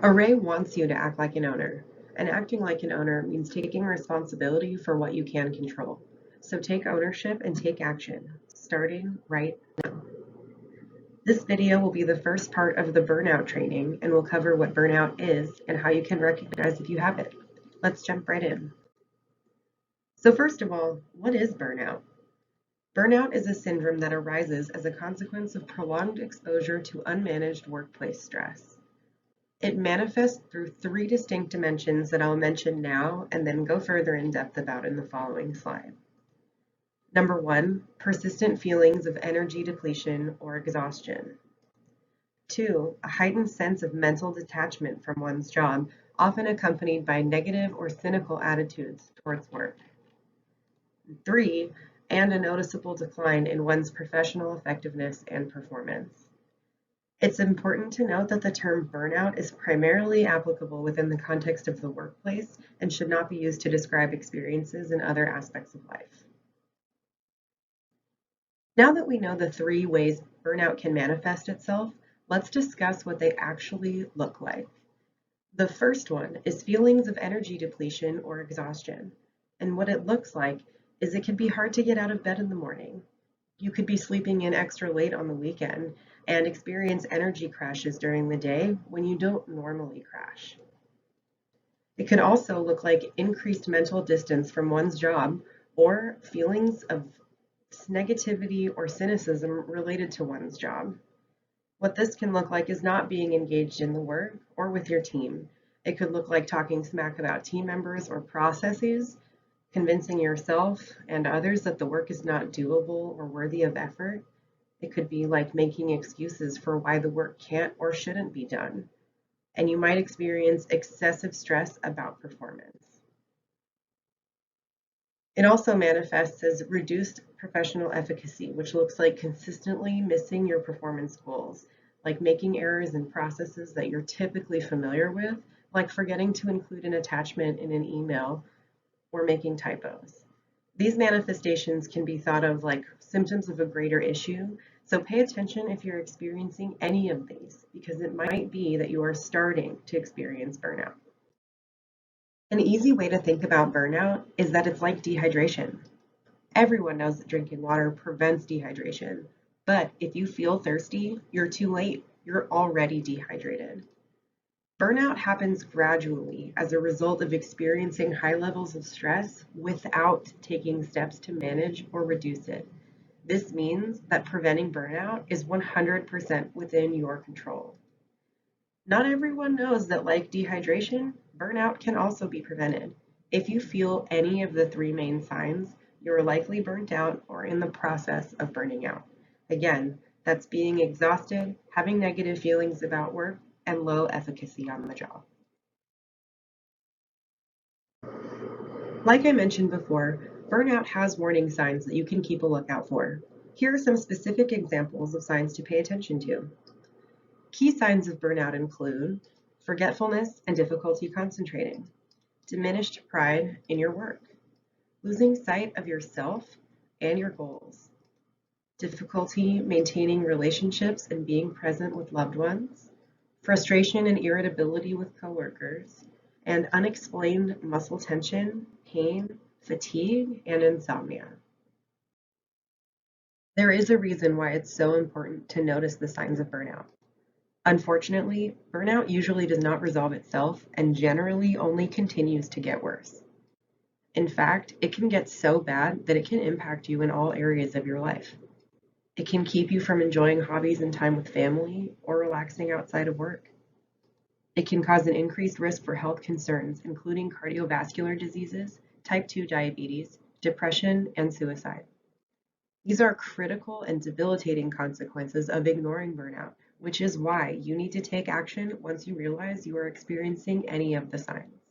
Array wants you to act like an owner, and acting like an owner means taking responsibility for what you can control. So take ownership and take action, starting right now. This video will be the first part of the burnout training and will cover what burnout is and how you can recognize if you have it. Let's jump right in. So first of all, what is burnout? Burnout is a syndrome that arises as a consequence of prolonged exposure to unmanaged workplace stress. It manifests through three distinct dimensions that I'll mention now and then go further in depth about in the following slide. Number one, persistent feelings of energy depletion or exhaustion. Two, a heightened sense of mental detachment from one's job, often accompanied by negative or cynical attitudes towards work. Three, and a noticeable decline in one's professional effectiveness and performance. It's important to note that the term burnout is primarily applicable within the context of the workplace and should not be used to describe experiences in other aspects of life. Now that we know the three ways burnout can manifest itself, let's discuss what they actually look like. The first one is feelings of energy depletion or exhaustion. And what it looks like is it can be hard to get out of bed in the morning. You could be sleeping in extra late on the weekend and experience energy crashes during the day when you don't normally crash. It could also look like increased mental distance from one's job or feelings of negativity or cynicism related to one's job. What this can look like is not being engaged in the work or with your team. It could look like talking smack about team members or processes, convincing yourself and others that the work is not doable or worthy of effort. It could be like making excuses for why the work can't or shouldn't be done. And you might experience excessive stress about performance. It also manifests as reduced professional efficacy, which looks like consistently missing your performance goals, like making errors in processes that you're typically familiar with, like forgetting to include an attachment in an email or making typos. These manifestations can be thought of like symptoms of a greater issue, so pay attention if you're experiencing any of these, because it might be that you are starting to experience burnout. An easy way to think about burnout is that it's like dehydration. Everyone knows that drinking water prevents dehydration, but if you feel thirsty, you're too late. You're already dehydrated. Burnout happens gradually as a result of experiencing high levels of stress without taking steps to manage or reduce it. This means that preventing burnout is 100% within your control. Not everyone knows that, like dehydration, burnout can also be prevented. If you feel any of the three main signs, you're likely burnt out or in the process of burning out. Again, that's being exhausted, having negative feelings about work, and low efficacy on the job. Like I mentioned before, burnout has warning signs that you can keep a lookout for. Here are some specific examples of signs to pay attention to. Key signs of burnout include forgetfulness and difficulty concentrating, diminished pride in your work, losing sight of yourself and your goals, difficulty maintaining relationships and being present with loved ones, frustration and irritability with coworkers, and unexplained muscle tension, pain, fatigue, and insomnia. There is a reason why it's so important to notice the signs of burnout. Unfortunately, burnout usually does not resolve itself and generally only continues to get worse. In fact, it can get so bad that it can impact you in all areas of your life. It can keep you from enjoying hobbies and time with family or relaxing outside of work. It can cause an increased risk for health concerns, including cardiovascular diseases, type 2 diabetes, depression, and suicide. These are critical and debilitating consequences of ignoring burnout, which is why you need to take action once you realize you are experiencing any of the signs.